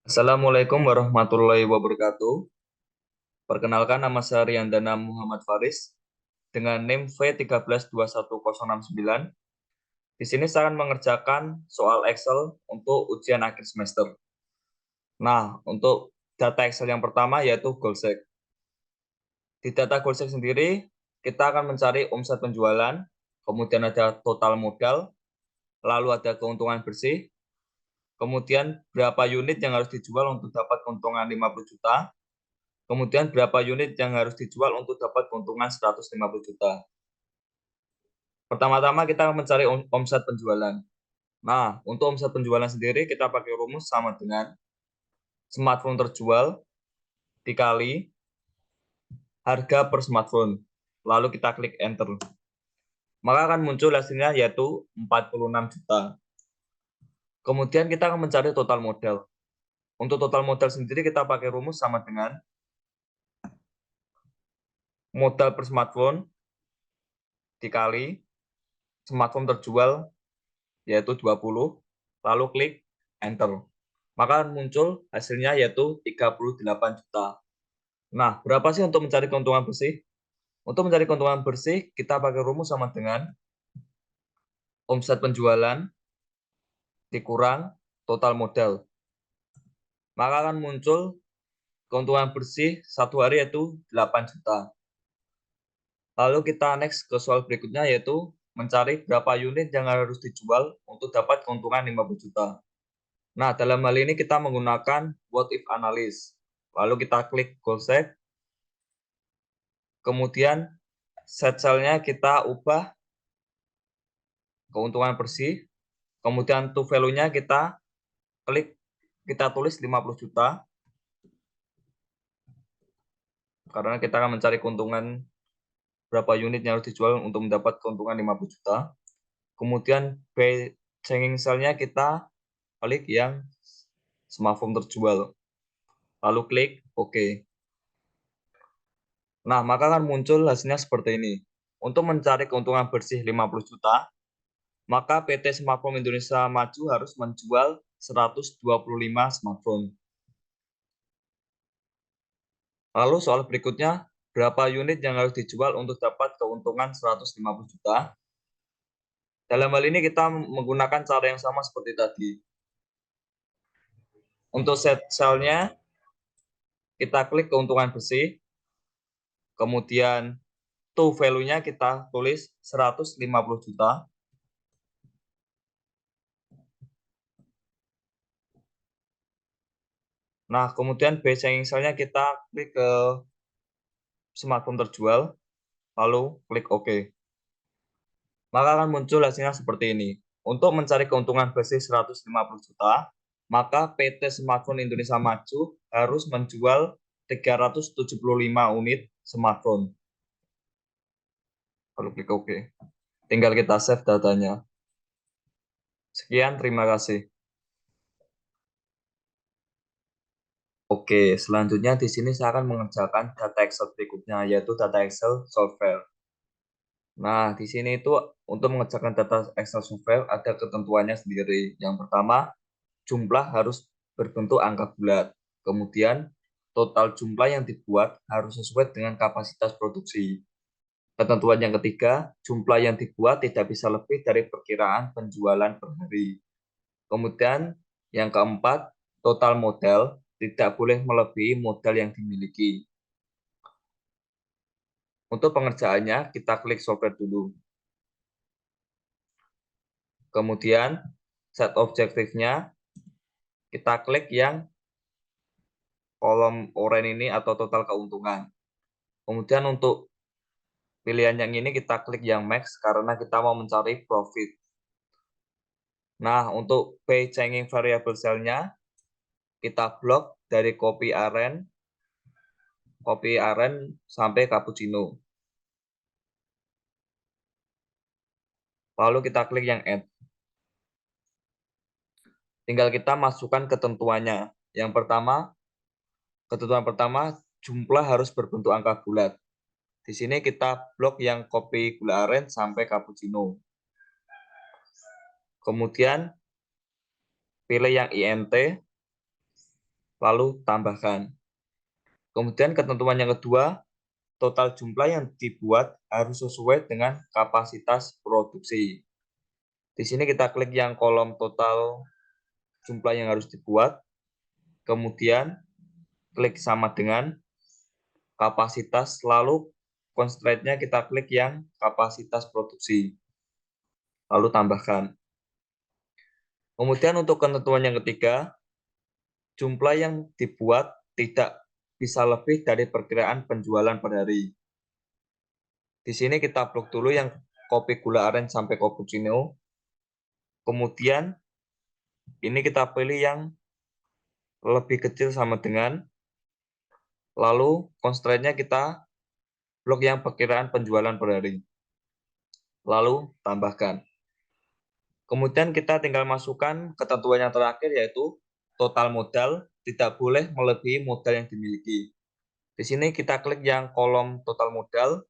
Assalamualaikum warahmatullahi wabarakatuh. Perkenalkan, nama saya Riyandana Muhammad Faris dengan NIM V1321069. Di sini saya akan mengerjakan soal Excel untuk ujian akhir semester. Nah, untuk data Excel yang pertama yaitu Goalsec. Di data Goalsec sendiri, kita akan mencari omset penjualan, kemudian ada total modal, lalu ada keuntungan bersih, kemudian berapa unit yang harus dijual untuk dapat keuntungan 50 juta, kemudian berapa unit yang harus dijual untuk dapat keuntungan 150 juta. Pertama-tama kita mencari omset penjualan. Nah, untuk omset penjualan sendiri kita pakai rumus sama dengan smartphone terjual dikali harga per smartphone. Lalu kita klik enter. Maka akan muncul hasilnya yaitu 46 juta. Kemudian kita akan mencari total modal. Untuk total modal sendiri kita pakai rumus sama dengan modal per smartphone dikali smartphone terjual yaitu 20, lalu klik enter. Maka muncul hasilnya yaitu 38 juta. Nah, berapa sih untuk mencari keuntungan bersih? Untuk mencari keuntungan bersih, kita pakai rumus sama dengan omset penjualan dikurang total modal. Maka akan muncul keuntungan bersih satu hari yaitu 8 juta. Lalu kita next ke soal berikutnya yaitu mencari berapa unit yang harus dijual untuk dapat keuntungan 50 juta. Nah, dalam hal ini kita menggunakan what if analysis. Lalu kita klik goal set. Kemudian set cell-nya kita ubah keuntungan bersih. Kemudian to value-nya kita tulis 50 juta. Karena kita akan mencari keuntungan berapa unit yang harus dijual untuk mendapat keuntungan 50 juta. Kemudian changing cell-nya kita klik yang smartphone terjual. Lalu klik OK. Nah, maka akan muncul hasilnya seperti ini. Untuk mencari keuntungan bersih 50 juta, maka PT Smartphone Indonesia Maju harus menjual 125 smartphone. Lalu soal berikutnya, berapa unit yang harus dijual untuk dapat keuntungan 150 juta? Dalam hal ini kita menggunakan cara yang sama seperti tadi. Untuk set cell-nya, kita klik keuntungan bersih, kemudian to value-nya kita tulis 150 juta. Nah, kemudian base changing cell-nya kita klik ke smartphone terjual, lalu klik OK. Maka akan muncul hasilnya seperti ini. Untuk mencari keuntungan bersih 150 juta, maka PT Smartphone Indonesia Maju harus menjual 375 unit smartphone. Lalu klik OK. Tinggal kita save datanya. Sekian, terima kasih. Oke, selanjutnya di sini saya akan mengerjakan data Excel berikutnya, yaitu data Excel software. Nah, di sini itu untuk mengerjakan data Excel software ada ketentuannya sendiri. Yang pertama, jumlah harus berbentuk angka bulat. Kemudian, total jumlah yang dibuat harus sesuai dengan kapasitas produksi. Ketentuan yang ketiga, jumlah yang dibuat tidak bisa lebih dari perkiraan penjualan per hari. Kemudian, yang keempat, total modal tidak boleh melebihi modal yang dimiliki. Untuk pengerjaannya, kita klik software dulu. Kemudian, set objektifnya, kita klik yang kolom oranye ini atau total keuntungan. Kemudian untuk pilihan yang ini kita klik yang max karena kita mau mencari profit. Nah, untuk pay changing variable cell-nya, kita blok dari copy aren sampai cappuccino. Lalu kita klik yang add. Tinggal kita masukkan ketentuannya. Yang pertama, ketentuan pertama, jumlah harus berbentuk angka bulat. Di sini kita blok yang copy gula aren sampai cappuccino. Kemudian pilih yang INT. lalu tambahkan. Kemudian ketentuan yang kedua, total jumlah yang dibuat harus sesuai dengan kapasitas produksi. Di sini kita klik yang kolom total jumlah yang harus dibuat, kemudian klik sama dengan kapasitas, lalu constraint-nya kita klik yang kapasitas produksi, lalu tambahkan. Kemudian untuk ketentuan yang ketiga, jumlah yang dibuat tidak bisa lebih dari perkiraan penjualan per hari. Di sini kita blok dulu yang kopi gula aren sampai cappuccino. Kemudian ini kita pilih yang lebih kecil sama dengan, lalu constraint-nya kita blok yang perkiraan penjualan per hari. Lalu tambahkan. Kemudian kita tinggal masukkan ketentuan yang terakhir yaitu total modal tidak boleh melebihi modal yang dimiliki. Di sini kita klik yang kolom total modal,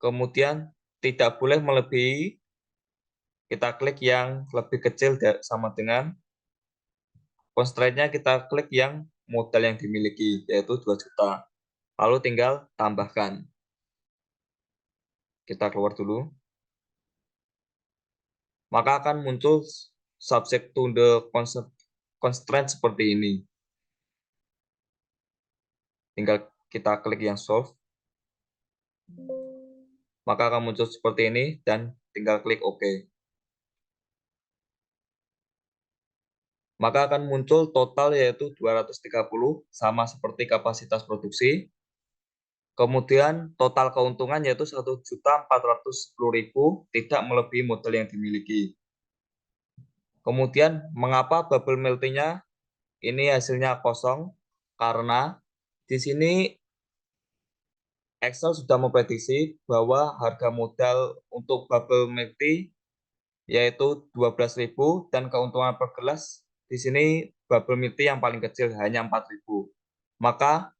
kemudian tidak boleh melebihi, kita klik yang lebih kecil sama dengan, constraint-nya kita klik yang modal yang dimiliki yaitu 2 juta. Lalu tinggal tambahkan. Kita keluar dulu. Maka akan muncul subject to the constraint seperti ini. Tinggal kita klik yang solve. Maka akan muncul seperti ini dan tinggal klik OK. Maka akan muncul total yaitu 230 sama seperti kapasitas produksi. Kemudian total keuntungan yaitu 1.410.000 tidak melebihi modal yang dimiliki. Kemudian mengapa bubble melting-nya ini hasilnya kosong? Karena di sini Excel sudah memprediksi bahwa harga modal untuk bubble milk tea yaitu 12.000 dan keuntungan per gelas di sini bubble milk tea yang paling kecil hanya 4.000. Maka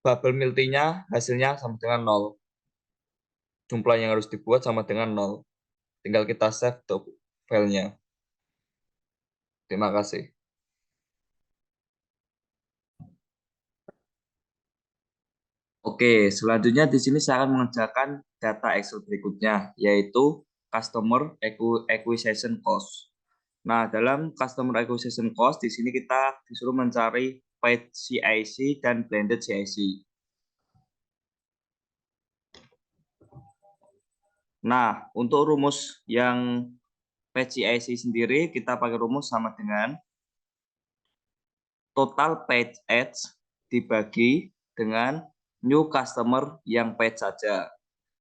bubble milk tea-nya hasilnya sama dengan 0. Jumlah yang harus dibuat sama dengan 0. Tinggal kita save filenya. Terima kasih. Oke, selanjutnya di sini saya akan mengerjakan data Excel berikutnya, yaitu Customer Acquisition Cost. Nah, dalam Customer Acquisition Cost, di sini kita disuruh mencari paid CIC dan blended CIC. Nah, untuk rumus yang paid CIC sendiri, kita pakai rumus sama dengan total paid ads dibagi dengan new customer yang paid saja.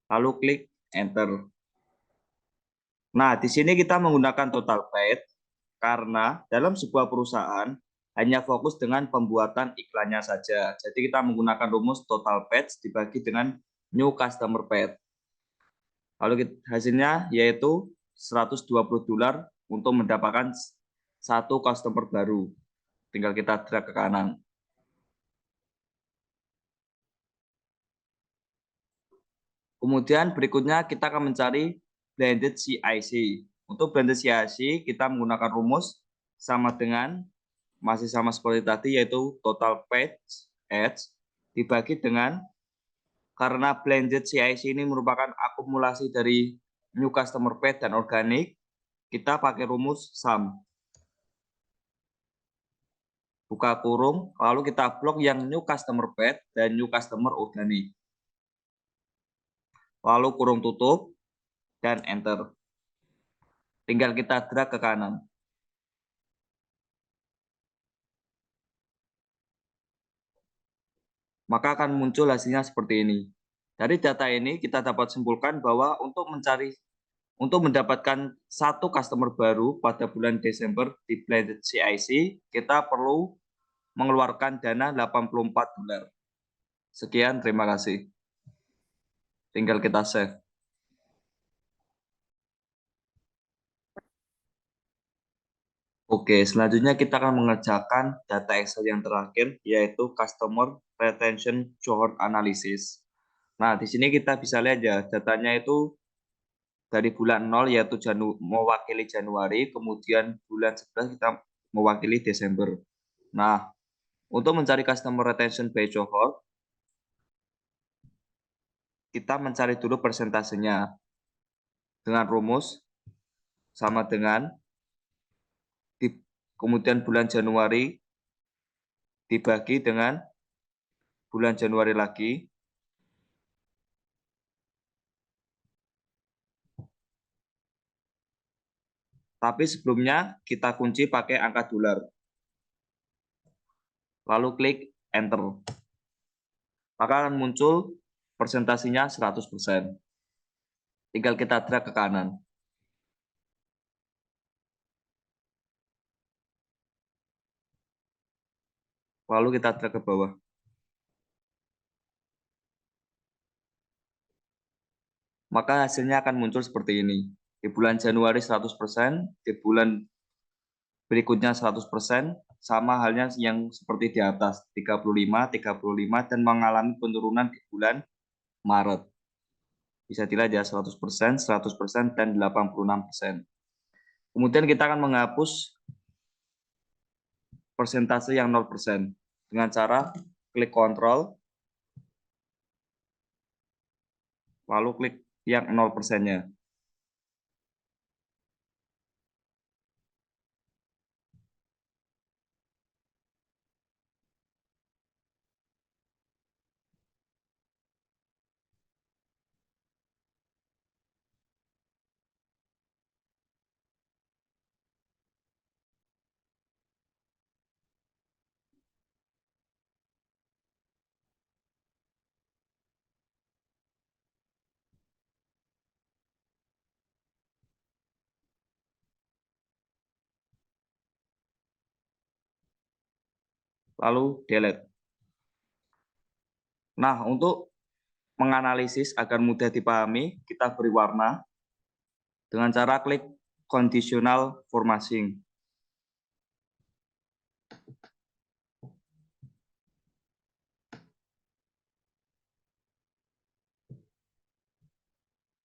Lalu klik enter. Nah, di sini kita menggunakan total paid karena dalam sebuah perusahaan hanya fokus dengan pembuatan iklannya saja. Jadi kita menggunakan rumus total paid dibagi dengan new customer paid. Lalu hasilnya yaitu $120 untuk mendapatkan satu customer baru. Tinggal kita drag ke kanan. Kemudian berikutnya kita akan mencari blended CIC. Untuk blended CIC kita menggunakan rumus sama dengan masih sama seperti tadi yaitu total paid ads dibagi dengan, karena blended CIC ini merupakan akumulasi dari new customer paid dan organik, kita pakai rumus sum. Buka kurung, lalu kita blok yang new customer paid dan new customer organik. Lalu kurung tutup dan enter. Tinggal kita drag ke kanan. Maka akan muncul hasilnya seperti ini. Dari data ini kita dapat simpulkan bahwa untuk mendapatkan satu customer baru pada bulan Desember di blended CIC, kita perlu mengeluarkan dana $84. Sekian, terima kasih. Tinggal kita save. Oke, selanjutnya kita akan mengerjakan data Excel yang terakhir, yaitu Customer Retention Cohort Analysis. Nah, di sini kita bisa lihat ya, datanya itu dari bulan 0 yaitu mewakili Januari, kemudian bulan 11 kita mewakili Desember. Nah, untuk mencari customer retention by cohort, kita mencari dulu persentasenya dengan rumus sama dengan kemudian bulan Januari dibagi dengan bulan Januari lagi. Tapi sebelumnya kita kunci pakai angka dolar. Lalu klik enter. Maka akan muncul presentasinya 100%. Tinggal kita drag ke kanan. Lalu kita drag ke bawah. Maka hasilnya akan muncul seperti ini. Di bulan Januari 100%, di bulan berikutnya 100%, sama halnya yang seperti di atas, 35, 35, dan mengalami penurunan di bulan Maret. Bisa dilihat ya, 100%, 100%, dan 86%. Kemudian kita akan menghapus persentase yang 0% dengan cara klik kontrol, lalu klik yang 0%-nya. Lalu delete. Nah, untuk menganalisis agar mudah dipahami, kita beri warna dengan cara klik conditional formatting.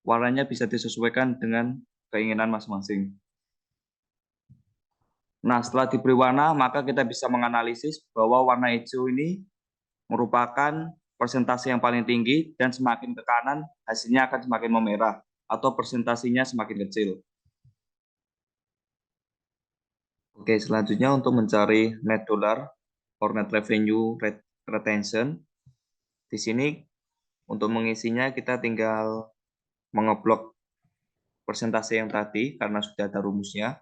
Warnanya bisa disesuaikan dengan keinginan masing-masing. Nah, setelah diberi warna, maka kita bisa menganalisis bahwa warna hijau ini merupakan persentase yang paling tinggi dan semakin ke kanan hasilnya akan semakin memerah atau persentasinya semakin kecil. Oke, selanjutnya untuk mencari net dollar or net revenue retention. Di sini untuk mengisinya kita tinggal mengeblok persentase yang tadi karena sudah ada rumusnya.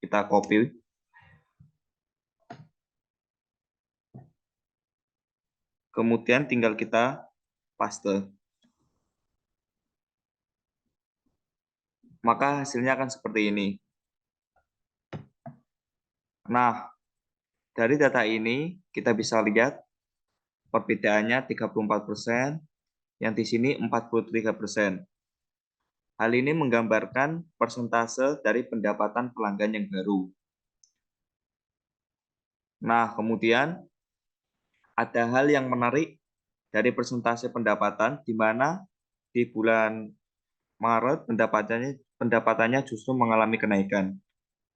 Kita copy. Kemudian tinggal kita paste. Maka hasilnya akan seperti ini. Nah, dari data ini kita bisa lihat perbedaannya 34%, yang di sini 43%. Hal ini menggambarkan persentase dari pendapatan pelanggan yang baru. Nah, kemudian ada hal yang menarik dari persentase pendapatan, di mana di bulan Maret pendapatannya justru mengalami kenaikan.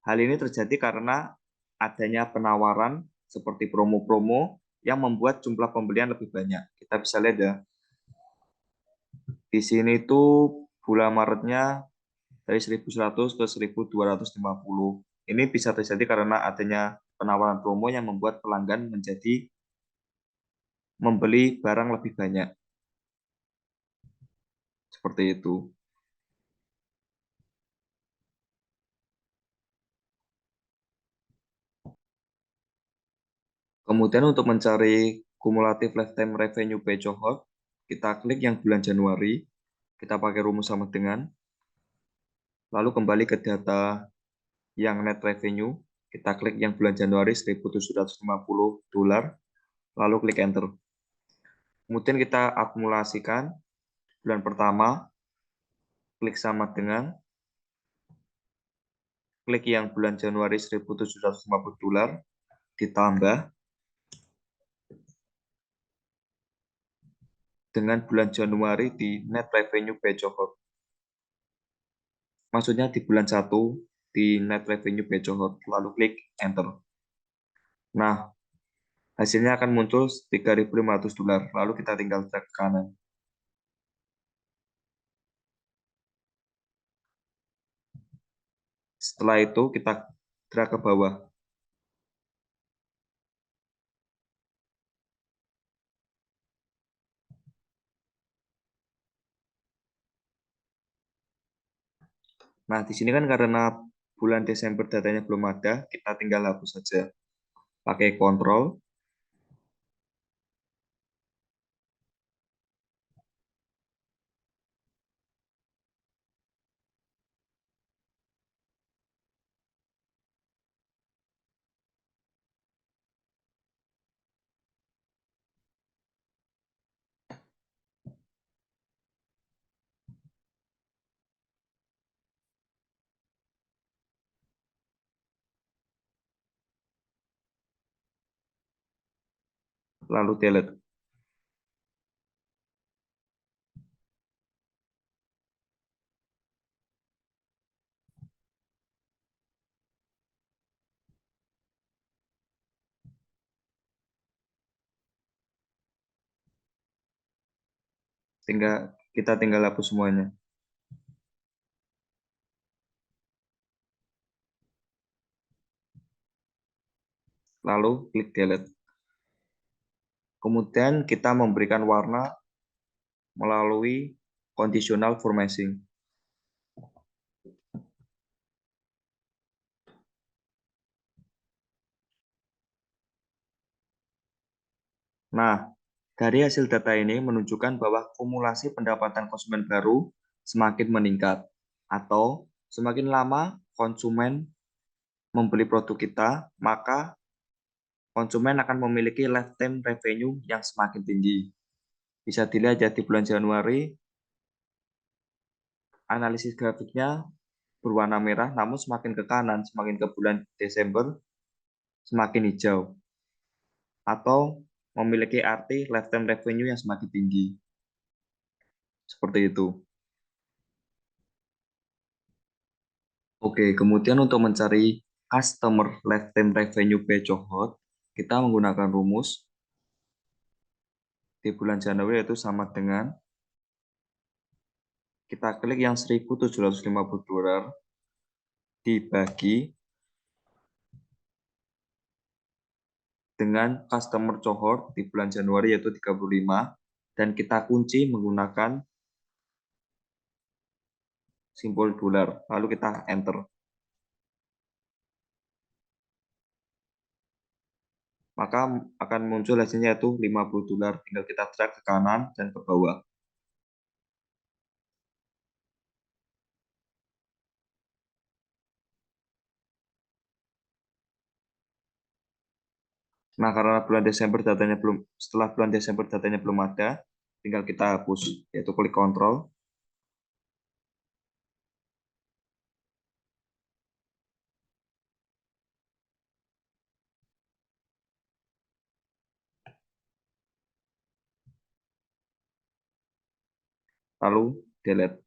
Hal ini terjadi karena adanya penawaran seperti promo-promo yang membuat jumlah pembelian lebih banyak. Kita bisa lihat ya. Di sini tuh bulan Maretnya dari 1.100 ke 1.250. Ini bisa terjadi karena adanya penawaran promo yang membuat pelanggan menjadi membeli barang lebih banyak. Seperti itu. Kemudian untuk mencari kumulatif lifetime revenue by cohort, kita klik yang bulan Januari, kita pakai rumus sama dengan, lalu kembali ke data yang net revenue, kita klik yang bulan Januari 1.750 dolar, lalu klik enter. Kemudian kita akumulasikan bulan pertama, klik sama dengan, klik yang bulan Januari 1.750 dolar, ditambah dengan bulan Januari di net revenue by cohort. Maksudnya di bulan 1 di net revenue by cohort, lalu klik enter. Nah, hasilnya akan muncul $3.500, lalu kita tinggal drag ke kanan. Setelah itu kita drag ke bawah. Nah, di sini kan karena bulan Desember datanya belum ada, kita tinggal hapus saja. Pakai kontrol, lalu delete. Kita tinggal hapus semuanya. Lalu klik delete. Kemudian kita memberikan warna melalui conditional formatting. Nah, dari hasil data ini menunjukkan bahwa kumulasi pendapatan konsumen baru semakin meningkat, atau semakin lama konsumen membeli produk kita, maka konsumen akan memiliki lifetime revenue yang semakin tinggi. Bisa dilihat ya di bulan Januari, analisis grafiknya berwarna merah, namun semakin ke kanan, semakin ke bulan Desember, semakin hijau. Atau memiliki arti lifetime revenue yang semakin tinggi. Seperti itu. Oke, kemudian untuk mencari customer lifetime revenue by cohort, kita menggunakan rumus di bulan Januari yaitu sama dengan kita klik yang $1.750 dibagi dengan customer cohort di bulan Januari yaitu 35 dan kita kunci menggunakan simbol dolar, lalu kita enter. Maka akan muncul hasilnya yaitu $50, tinggal kita drag ke kanan dan ke bawah. Nah, karena setelah bulan Desember datanya belum ada, tinggal kita hapus, yaitu klik kontrol. Lalu delete.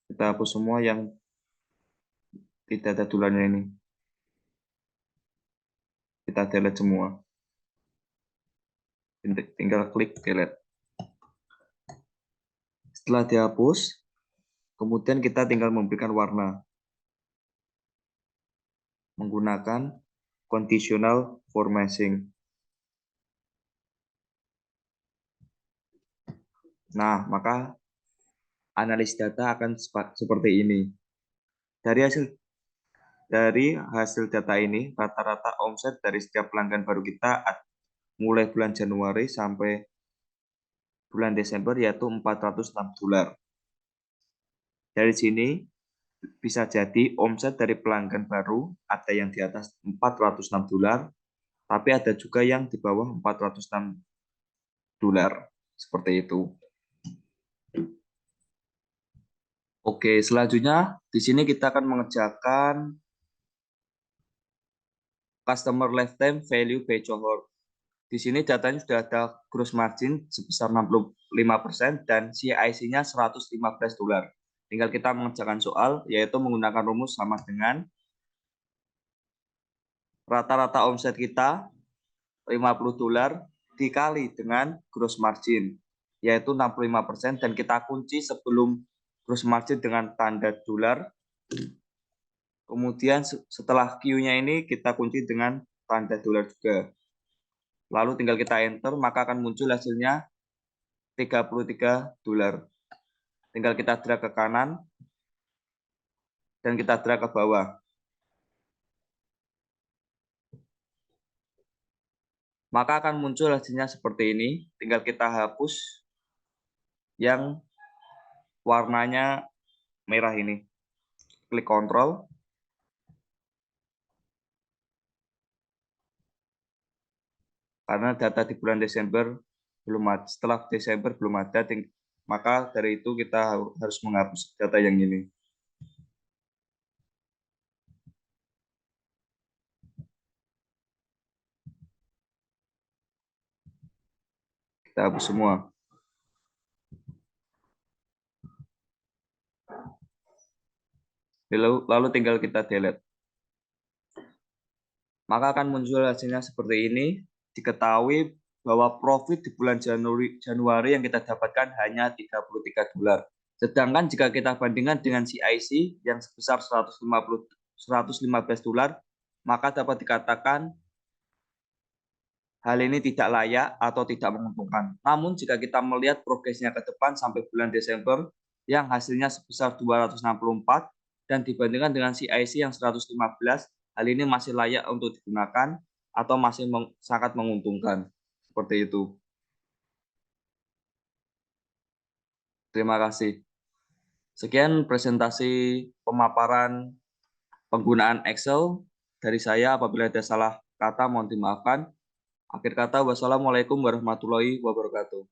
Kita hapus semua yang tidak ada tularnya ini. Kita delete semua. Tinggal klik delete. Setelah dihapus, kemudian kita tinggal memberikan warna menggunakan conditional formatting. Nah, maka analis data akan seperti ini. Dari hasil data ini, rata-rata omset dari setiap pelanggan baru kita mulai bulan Januari sampai bulan Desember yaitu $406. Dari sini bisa jadi omset dari pelanggan baru ada yang di atas $406, tapi ada juga yang di bawah 406 dolar, seperti itu. Oke, selanjutnya di sini kita akan mengerjakan customer lifetime value by cohort. Di sini datanya sudah ada gross margin sebesar 65% dan CIC-nya 115 dolar. Tinggal kita mengerjakan soal, yaitu menggunakan rumus sama dengan rata-rata omset kita 50 dolar dikali dengan gross margin, yaitu 65%, dan kita kunci sebelum gross margin dengan tanda dolar. Kemudian setelah Q-nya ini kita kunci dengan tanda dolar juga. Lalu tinggal kita enter, maka akan muncul hasilnya 33 dolar. Tinggal kita drag ke kanan dan kita drag ke bawah. Maka akan muncul hasilnya seperti ini. Tinggal kita hapus yang warnanya merah ini. Klik Ctrl. Karena data di bulan Desember belum ada, setelah Desember belum ada, maka dari itu kita harus menghapus data yang ini. Kita hapus semua. Lalu tinggal kita delete. Maka akan muncul hasilnya seperti ini. Diketahui bahwa profit di bulan Januari yang kita dapatkan hanya 33 dolar. Sedangkan jika kita bandingkan dengan CIC yang sebesar 115 dolar, maka dapat dikatakan hal ini tidak layak atau tidak menguntungkan. Namun jika kita melihat progresnya ke depan sampai bulan Desember yang hasilnya sebesar 264 dan dibandingkan dengan CIC yang 115, hal ini masih layak untuk digunakan atau masih sangat menguntungkan. Seperti itu. Terima kasih. Sekian presentasi pemaparan penggunaan Excel dari saya. Apabila ada salah kata mohon dimaafkan. Akhir kata, wassalamualaikum warahmatullahi wabarakatuh.